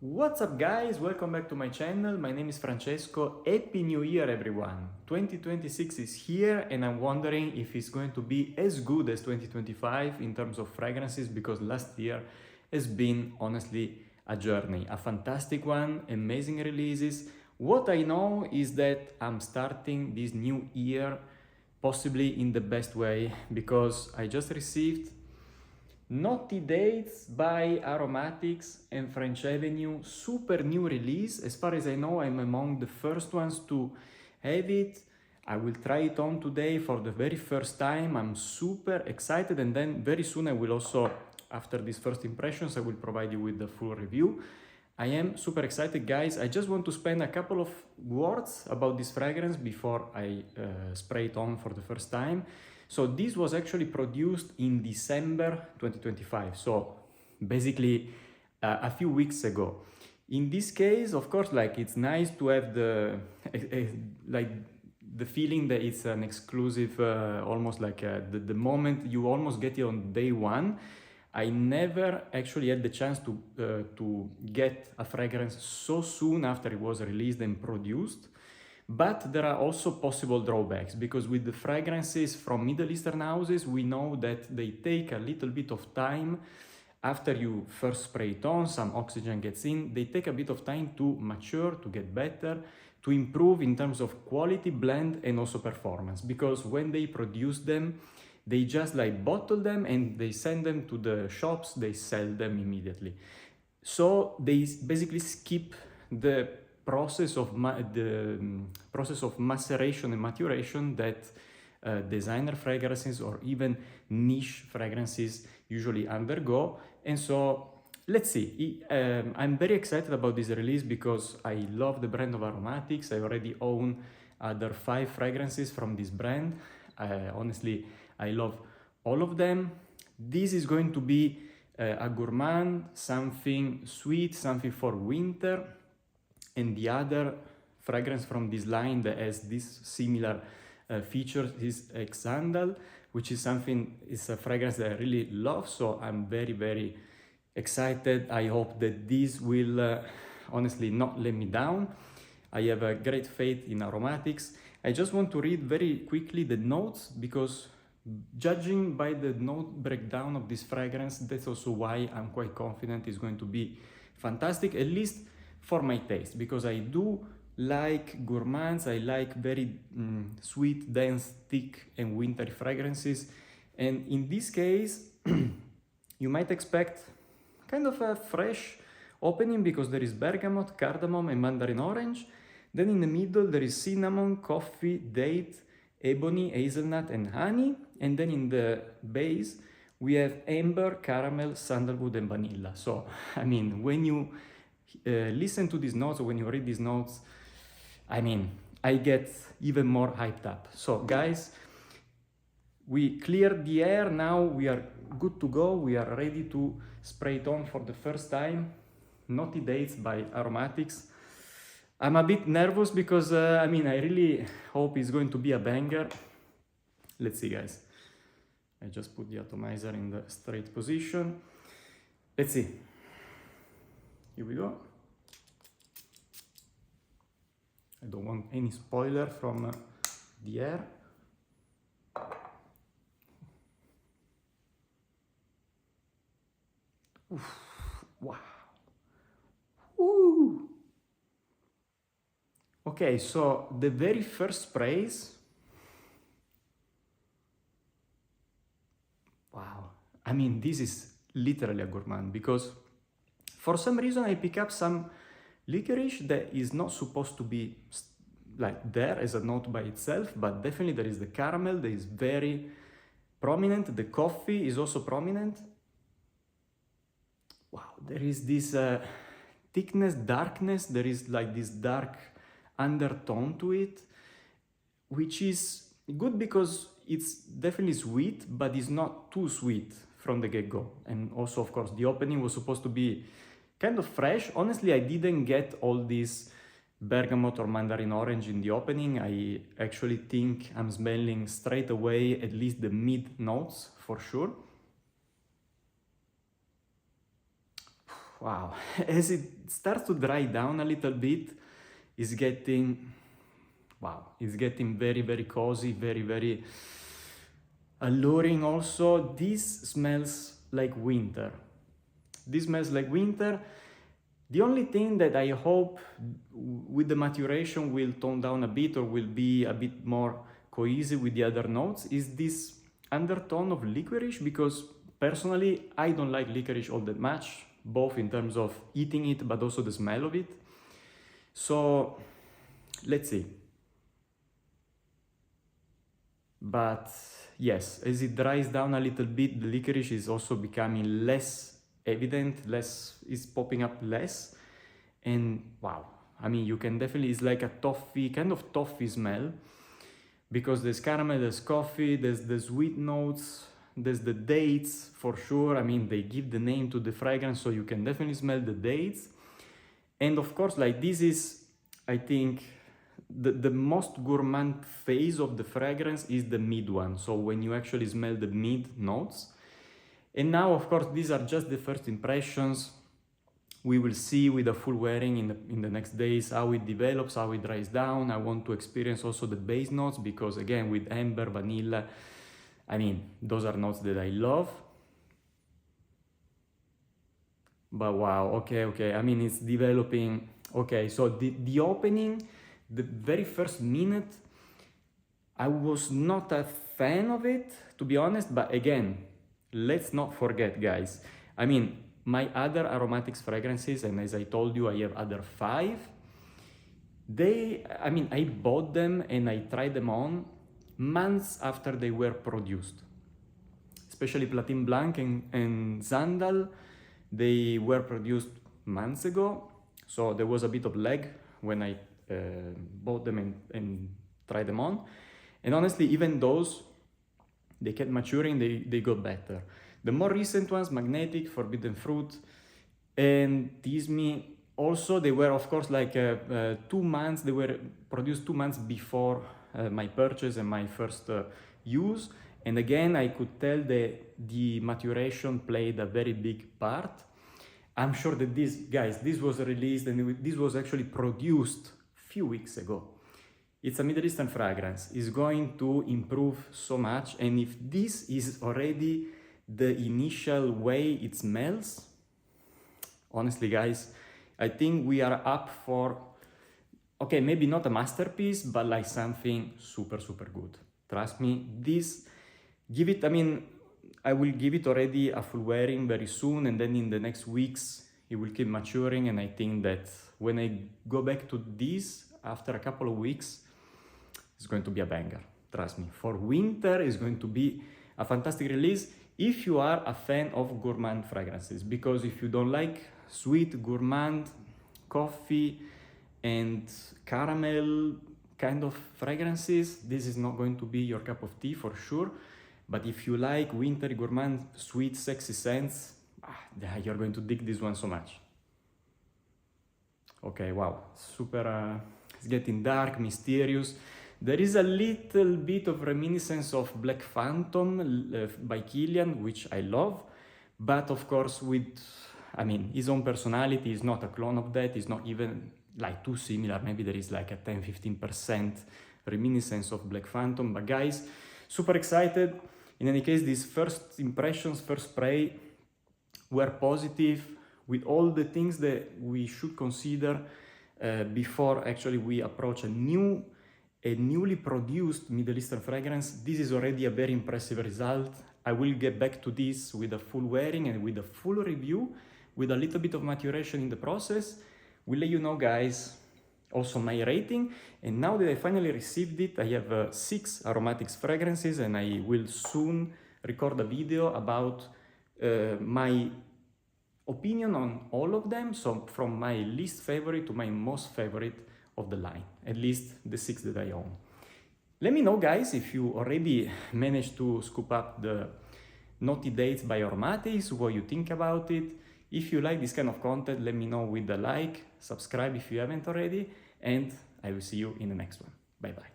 What's up guys, welcome back to my channel. My name is Francesco. Happy New Year everyone. 2026 is here and I'm wondering if it's going to be as good as 2025 in terms of fragrances, because last year has been honestly a journey, a fantastic one, amazing releases. What I know is that I'm starting this new year possibly in the best way, because I just received Naughty Dates by AROMATIX and French Avenue, super new release. As far as I know, I'm among the first ones to have it. I will try it on today for the very first time. I'm super excited, and then very soon I will also, after these first impressions, I will provide you with the full review. I am super excited, guys. I just want to spend a couple of words about this fragrance before I spray it on for the first time. So this was actually produced in December 2025, so basically a few weeks ago. In this case, of course, like it's nice to have like the feeling that it's an exclusive, almost like the moment you almost get it on day one. I never actually had the chance to get a fragrance so soon after it was released and produced. But there are also possible drawbacks, because with the fragrances from Middle Eastern houses, we know that they take a little bit of time after you first spray it on, some oxygen gets in, they take a bit of time to mature, to get better, to improve in terms of quality, blend, and also performance. Because when they produce them, they just like bottle them and they send them to the shops, they sell them immediately. So they basically skip the process of maceration and maturation that designer fragrances or even niche fragrances usually undergo. And so let's see, I'm very excited about this release because I love the brand of AROMATIX. I already own other 5 fragrances from this brand. Honestly, I love all of them. This is going to be a gourmand, something sweet, something for winter. And the other fragrance from this line that has this similar features is Xandal, which is a fragrance that I really love. So I'm very, very excited. I hope that this will honestly not let me down. I have a great faith in AROMATIX. I just want to read very quickly the notes, because judging by the note breakdown of this fragrance, that's also why I'm quite confident it's going to be fantastic, at least for my taste, because I do like gourmands. I like very sweet, dense, thick, and wintry fragrances. And in this case, you might expect kind of a fresh opening, because there is bergamot, cardamom, and mandarin orange. Then in the middle, there is cinnamon, coffee, date, ebony, hazelnut, and honey. And then in the base, we have amber, caramel, sandalwood, and vanilla. So, I mean, when you listen to these notes, or when you read these notes, I mean, I get even more hyped up. So guys, we cleared the air. Now we are good to go. We are ready to spray it on for the first time. Naughty Dates by AROMATIX. I'm a bit nervous because, I mean, I really hope it's going to be a banger. Let's see, guys. I just put the atomizer in the straight position. Let's see. Here we go. I don't want any spoiler from the air. Oof. Wow. Woo. Okay, so the very first sprays. Wow. I mean, this is literally a gourmand, because for some reason I pick up some licorice that is not supposed to be like there as a note by itself, but definitely there is the caramel that is very prominent. The coffee is also prominent. Wow, there is this thickness, darkness. There is like this dark undertone to it, which is good because it's definitely sweet, but it's not too sweet from the get-go. And also, of course, the opening was supposed to be kind of fresh. Honestly, I didn't get all this bergamot or mandarin orange in the opening. I actually think I'm smelling straight away at least the mid notes for sure. Wow, as it it starts to dry down a little bit. It's getting, wow, it's getting very, very cozy, very, very alluring also. This smells like winter. This smells like winter. The only thing that I hope with the maturation will tone down a bit or will be a bit more cohesive with the other notes is this undertone of licorice, because personally I don't like licorice all that much, both in terms of eating it but also the smell of it. So let's see. But yes, as it dries down a little bit, the licorice is also becoming less evident, is popping up less. And wow, I mean, you can definitely, it's like a toffee, kind of toffee smell, because there's caramel, there's coffee, there's the sweet notes, there's the dates for sure. I mean, they give the name to the fragrance, so you can definitely smell the dates. And of course, like, this is, I think, the most gourmand phase of the fragrance is the mid one. So when you actually smell the mid notes. And now, of course, these are just the first impressions. We will see with a full wearing in the next days how it develops, how it dries down. I want to experience also the base notes, because again, with amber, vanilla, I mean, those are notes that I love. But wow, okay, I mean, it's developing. Okay, so the opening, the very first minute, I was not a fan of it, to be honest, but again, let's not forget, guys. I mean, my other aromatics fragrances, and as I told you, I have other 5. I bought them and I tried them on months after they were produced. Especially Platine Blanc and Zandal, they were produced months ago. So there was a bit of lag when I bought them and tried them on. And honestly, even those, they kept maturing, they got better. The more recent ones, Magnetic, Forbidden Fruit, and Tease Me, also they were, of course, like 2 months, they were produced 2 months before my purchase and my first use. And again, I could tell that the maturation played a very big part. I'm sure that this was released and this was actually produced a few weeks ago. It's a Middle Eastern fragrance. It's going to improve so much. And if this is already the initial way it smells, honestly, guys, I think we are up for, okay, maybe not a masterpiece, but like something super, super good. Trust me, I will give it already a full wearing very soon, and then in the next weeks, it will keep maturing. And I think that when I go back to this after a couple of weeks, it's going to be a banger. Trust me. For winter, it's going to be a fantastic release if you are a fan of gourmand fragrances. Because if you don't like sweet, gourmand, coffee, and caramel kind of fragrances, this is not going to be your cup of tea for sure. But if you like winter, gourmand, sweet, sexy scents, you're going to dig this one so much. Okay, wow, super, it's getting dark, mysterious. There is a little bit of reminiscence of Black Phantom by Kilian, which I love, but of course his own personality is not a clone of that. It's not even like too similar. Maybe there is like a 10-15% reminiscence of Black Phantom. But guys, super excited. In any case, these first impressions, first spray, were positive with all the things that we should consider before actually we approach a newly produced Middle Eastern fragrance. This is already a very impressive result. I will get back to this with a full wearing and with a full review, with a little bit of maturation in the process. We'll let you know, guys, also my rating. And now that I finally received it, I have 6 aromatics fragrances, and I will soon record a video about my opinion on all of them. So from my least favorite to my most favorite of the line, at least the 6 that I own. Let me know, guys, if you already managed to scoop up the Naughty Dates by AROMATIX, what you think about it. If you like this kind of content, let me know with a like, subscribe if you haven't already, and I will see you in the next one. Bye bye.